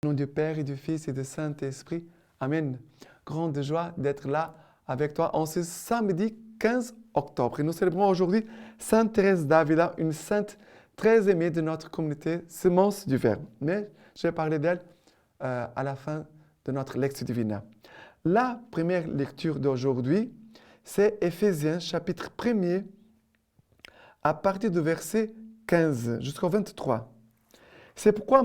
Au nom du Père et du Fils et du Saint-Esprit. Amen. Grande joie d'être là avec toi en ce samedi 15 octobre. Et nous célébrons aujourd'hui Sainte Thérèse d'Avila, une sainte très aimée de notre communauté, Semence du Verbe. Mais je vais parler d'elle à la fin de notre lecture divine. La première lecture d'aujourd'hui, c'est Éphésiens chapitre 1er à partir du verset 15 jusqu'au 23. C'est pourquoi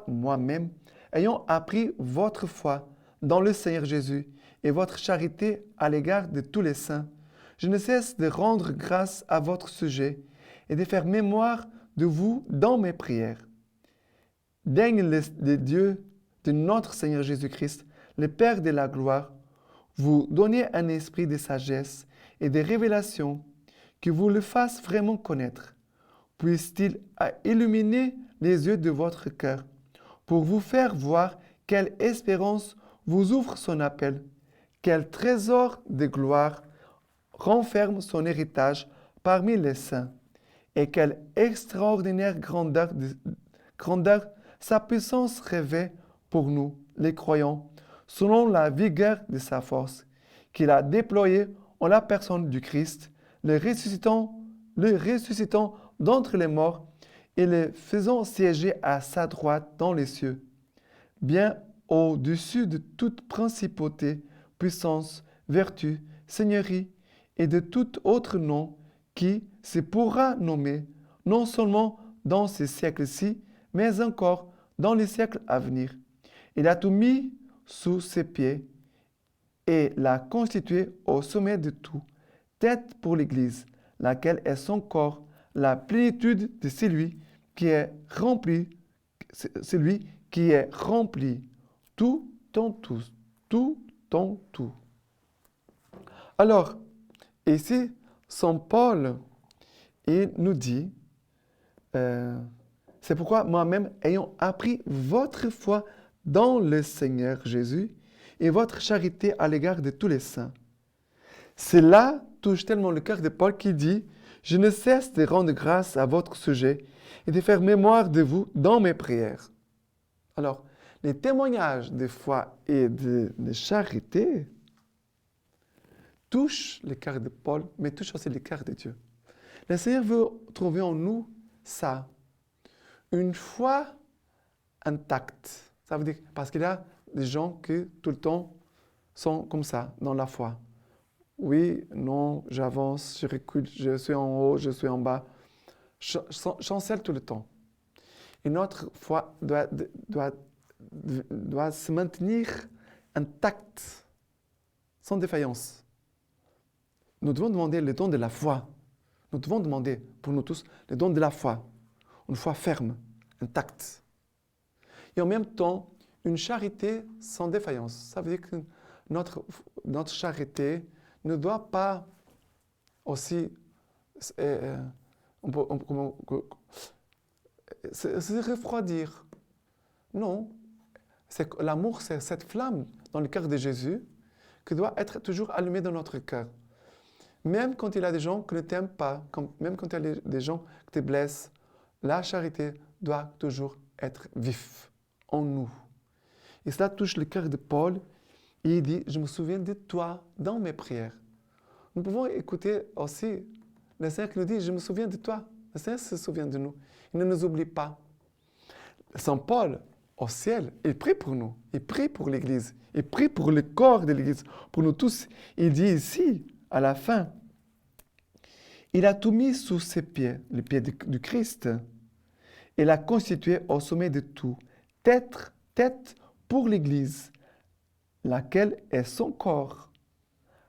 moi-même, ayant appris votre foi dans le Seigneur Jésus et votre charité à l'égard de tous les saints, je ne cesse de rendre grâce à votre sujet et de faire mémoire de vous dans mes prières. Daigne le Dieu de notre Seigneur Jésus-Christ, le Père de la gloire, vous donner un esprit de sagesse et de révélation qui vous le fasse vraiment connaître. Puisse-t-il illuminer les yeux de votre cœur pour vous faire voir quelle espérance vous ouvre son appel, quel trésor de gloire renferme son héritage parmi les saints, et quelle extraordinaire grandeur sa puissance revêt pour nous, les croyants, selon la vigueur de sa force, qu'il a déployée en la personne du Christ, le ressuscitant d'entre les morts et le faisant siéger à sa droite dans les cieux, bien au-dessus de toute principauté, puissance, vertu, seigneurie et de tout autre nom qui se pourra nommer, non seulement dans ces siècles-ci, mais encore dans les siècles à venir. Il a tout mis sous ses pieds et l'a constitué au sommet de tout, tête pour l'Église, laquelle est son corps, la plénitude de celui qui est rempli tout en tous, tout en tout. Alors, ici, Saint Paul, il nous dit, c'est pourquoi moi-même, ayant appris votre foi dans le Seigneur Jésus et votre charité à l'égard de tous les saints. Cela touche tellement le cœur de Paul qui dit, je ne cesse de rendre grâce à votre sujet et de faire mémoire de vous dans mes prières. Alors, les témoignages de foi et de charité touchent le cœur de Paul, mais touchent aussi le cœur de Dieu. Le Seigneur veut trouver en nous ça, une foi intacte. Ça veut dire, parce qu'il y a des gens qui tout le temps sont comme ça, dans la foi. Oui, non, j'avance, je recule, je suis en haut, je suis en bas. Chancelle tout le temps. Et notre foi doit se maintenir intacte, sans défaillance. Nous devons demander le don de la foi. Nous devons demander, pour nous tous, le don de la foi. Une foi ferme, intacte. Et en même temps, une charité sans défaillance. Ça veut dire que notre charité ne doit pas aussi se refroidir. Non. L'amour, c'est cette flamme dans le cœur de Jésus qui doit être toujours allumée dans notre cœur. Même quand il y a des gens qui ne t'aiment pas, même quand il y a des gens qui te blessent, la charité doit toujours être vive en nous. Et cela touche le cœur de Paul. Et il dit, je me souviens de toi dans mes prières. Nous pouvons écouter aussi le Seigneur qui nous dit, je me souviens de toi. Le Seigneur se souvient de nous. Il ne nous oublie pas. Saint Paul, au ciel, il prie pour nous. Il prie pour l'Église. Il prie pour le corps de l'Église, pour nous tous. Il dit ici, à la fin, il a tout mis sous ses pieds, les pieds du Christ. Il l'a constitué au sommet de tout, tête pour l'Église, laquelle est son corps,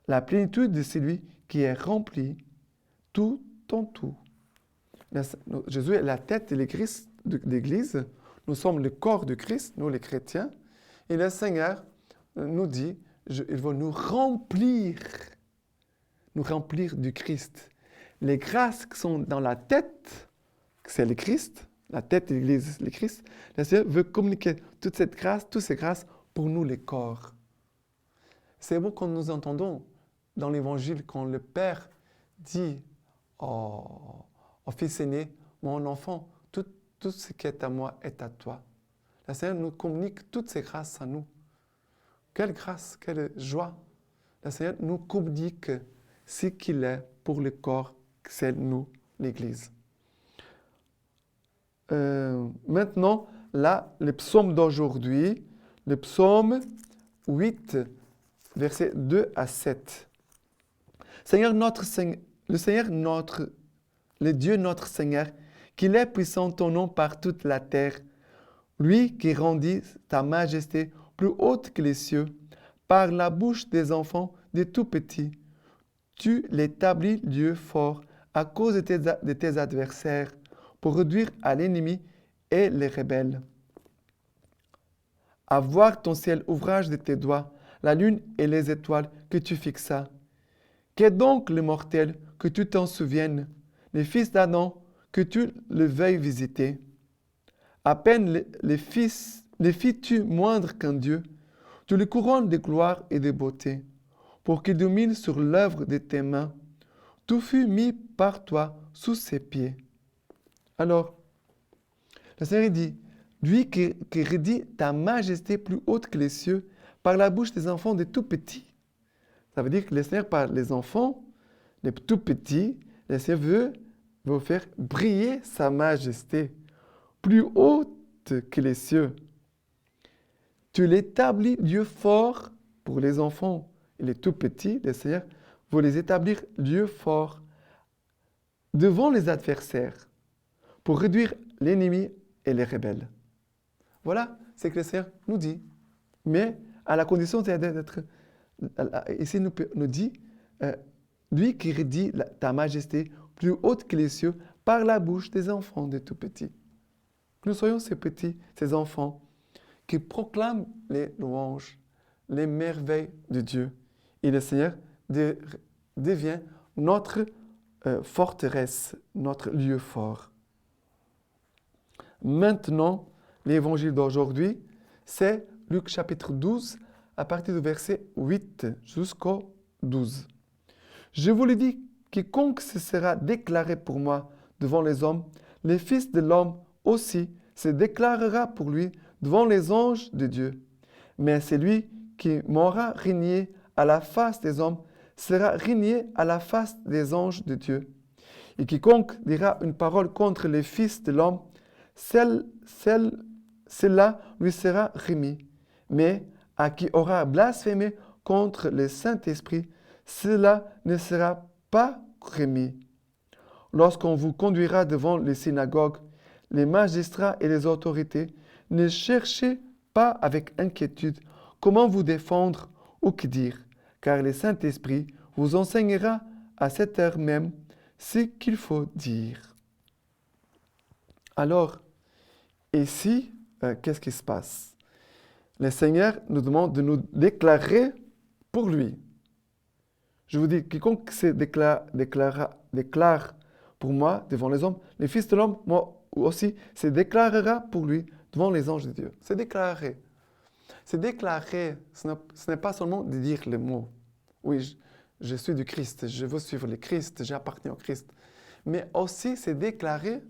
la plénitude de celui qui est rempli tout en tout. Jésus est la tête de l'Église. Nous sommes le corps de Christ, nous les chrétiens. Et le Seigneur nous dit, il va nous remplir du Christ. Les grâces qui sont dans la tête, c'est le Christ, la tête de l'Église, le Christ. Le Seigneur veut communiquer toutes ces grâces pour nous, les corps. C'est beau quand nous entendons dans l'Évangile, quand le Père dit au Fils aîné, mon enfant, tout ce qui est à moi est à toi. Le Seigneur nous communique toutes ces grâces à nous. Quelle grâce, quelle joie. Le Seigneur nous communique ce qu'il est pour le corps, c'est nous, l'Église. Maintenant, là, le psaume d'aujourd'hui, le psaume 8, versets 2 à 7. Seigneur notre Seigneur, le Dieu notre Seigneur, qu'il est puissant ton nom par toute la terre, lui qui rendit ta majesté plus haute que les cieux, par la bouche des enfants des tout petits. Tu l'établis, Dieu fort, à cause de tes adversaires, pour réduire à l'ennemi et les rebelles. À voir ton ciel, ouvrage de tes doigts, la lune et les étoiles que tu fixas. Qu'est donc le mortel que tu t'en souviennes, les fils d'Adam que tu le veuilles visiter? À peine les fis-tu moindre qu'un Dieu, tu le couronnes de gloire et de beauté, pour qu'il domine sur l'œuvre de tes mains. Tout fut mis par toi sous ses pieds. Alors, le Seigneur dit, lui qui redit ta majesté plus haute que les cieux, par la bouche des enfants des tout petits. Ça veut dire que le Seigneur, par les enfants, les tout petits, le Seigneur veut faire briller sa majesté, plus haute que les cieux. Tu l'établis, Dieu fort, pour les enfants et les tout petits, le Seigneur veut les établir, Dieu fort, devant les adversaires, pour réduire l'ennemi et les rebelles. Voilà ce que le Seigneur nous dit. Mais à la condition d'être, ici nous dit, lui qui redit ta majesté plus haute que les cieux par la bouche des enfants des tout petits. Que nous soyons ces petits, ces enfants qui proclament les louanges, les merveilles de Dieu. Et le Seigneur devient notre forteresse, notre lieu fort. Maintenant, l'évangile d'aujourd'hui, c'est Luc chapitre 12, à partir du verset 8 jusqu'au 12. Je vous le dis, quiconque se sera déclaré pour moi devant les hommes, les fils de l'homme aussi se déclarera pour lui devant les anges de Dieu. Mais celui qui m'aura régné à la face des hommes sera régné à la face des anges de Dieu. Et quiconque dira une parole contre les fils de l'homme, cela lui sera remis. Mais à qui aura blasphémé contre le Saint-Esprit, cela ne sera pas remis. Lorsqu'on vous conduira devant les synagogues, les magistrats et les autorités, ne cherchez pas avec inquiétude comment vous défendre ou que dire, car le Saint-Esprit vous enseignera à cette heure même ce qu'il faut dire. Alors, ici, qu'est-ce qui se passe? Le Seigneur nous demande de nous déclarer pour lui. Je vous dis, quiconque se déclare pour moi devant les hommes, les fils de l'homme, moi aussi, se déclarera pour lui devant les anges de Dieu. C'est déclarer. C'est déclarer, ce n'est pas seulement de dire les mots. Oui, je suis du Christ, je veux suivre le Christ, j'appartiens au Christ. Mais aussi, c'est déclarer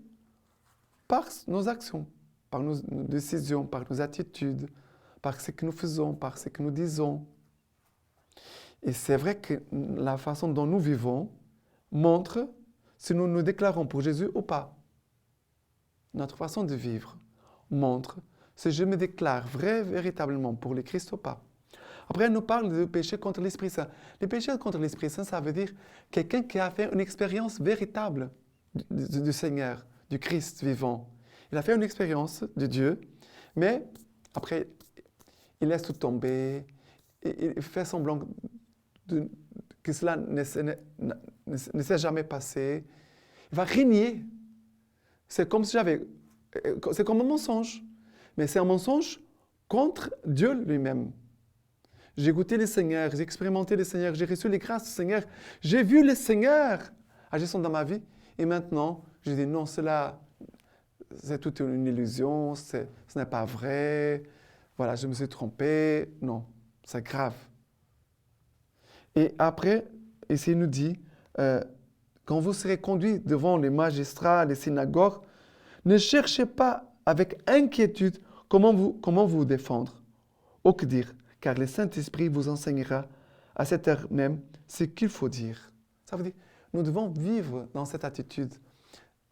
par nos actions, par nos décisions, par nos attitudes, par ce que nous faisons, par ce que nous disons. Et c'est vrai que la façon dont nous vivons montre si nous nous déclarons pour Jésus ou pas. Notre façon de vivre montre si je me déclare véritablement pour le Christ ou pas. Après, elle nous parle de péché contre l'Esprit Saint. Le péché contre l'Esprit Saint, ça veut dire quelqu'un qui a fait une expérience véritable du Seigneur, du Christ vivant. Il a fait une expérience de Dieu, mais après, il laisse tout tomber, il fait semblant que cela ne s'est jamais passé. Il va régner. C'est comme un mensonge. Mais c'est un mensonge contre Dieu lui-même. J'ai goûté le Seigneur, j'ai expérimenté le Seigneur, j'ai reçu les grâces du Seigneur, j'ai vu le Seigneur agissant dans ma vie. Et maintenant, je dis non, cela, c'est toute une illusion, ce n'est pas vrai. Voilà, je me suis trompé. Non, c'est grave. Et après, ici, il nous dit, quand vous serez conduits devant les magistrats, les synagogues, ne cherchez pas avec inquiétude comment vous défendre? Ou que dire? Car le Saint-Esprit vous enseignera à cette heure même ce qu'il faut dire. Ça veut dire, nous devons vivre dans cette attitude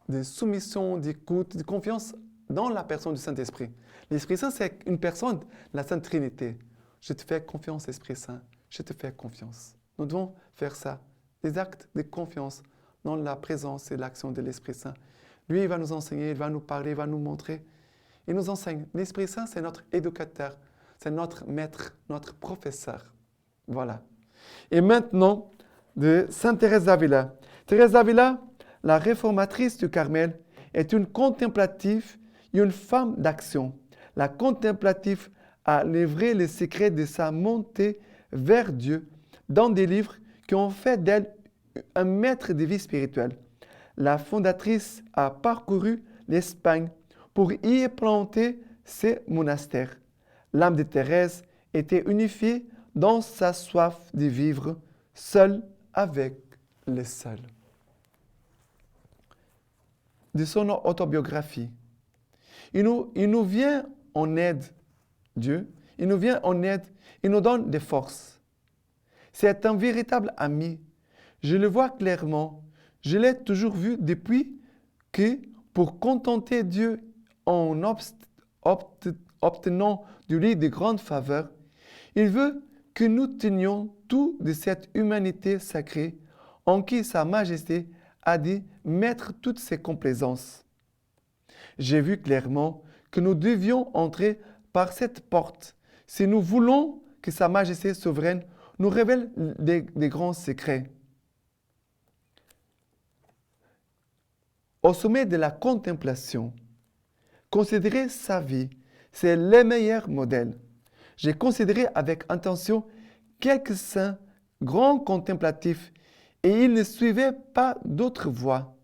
de soumission, d'écoute, de confiance dans la personne du Saint-Esprit. L'Esprit Saint, c'est une personne, la Sainte Trinité. Je te fais confiance, Esprit Saint. Je te fais confiance. Nous devons faire ça, des actes de confiance dans la présence et l'action de l'Esprit Saint. Lui, il va nous enseigner, il va nous parler, il va nous montrer. Il nous enseigne. L'Esprit Saint, c'est notre éducateur, c'est notre maître, notre professeur. Voilà. Et maintenant, de Sainte Thérèse d'Avila. Thérèse d'Avila, la réformatrice du Carmel, est une contemplative et une femme d'action. La contemplative a livré les secrets de sa montée vers Dieu dans des livres qui ont fait d'elle un maître de vie spirituelle. La fondatrice a parcouru l'Espagne pour y planter ses monastères. L'âme de Thérèse était unifiée dans sa soif de vivre seule avec les seuls. De son autobiographie, il nous vient en aide, Dieu, il nous vient en aide, il nous donne des forces. C'est un véritable ami. Je le vois clairement. Je l'ai toujours vu depuis que, pour contenter Dieu en obtenant de lui de grandes faveurs, il veut que nous tenions tout de cette humanité sacrée en qui Sa Majesté a dit mettre toutes ses complaisances. J'ai vu clairement que nous devions entrer par cette porte si nous voulons que Sa Majesté souveraine nous révèle des grands secrets. Au sommet de la contemplation, considérer sa vie, c'est le meilleur modèle. J'ai considéré avec attention quelques saints grands contemplatifs et ils ne suivaient pas d'autre voie.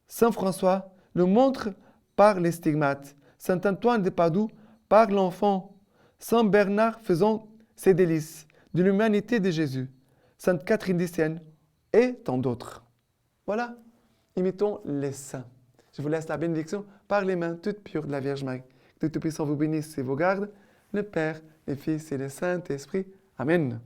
Saint François le montre par les stigmates, Saint Antoine de Padoue par l'enfant, Saint Bernard faisant ses délices de l'humanité de Jésus, Sainte Catherine de Sienne et tant d'autres. Voilà, imitons les saints. Je vous laisse la bénédiction par les mains toutes pures de la Vierge Marie. Que le Tout-Puissant vous bénisse et vous garde, le Père, le Fils et le Saint-Esprit. Amen.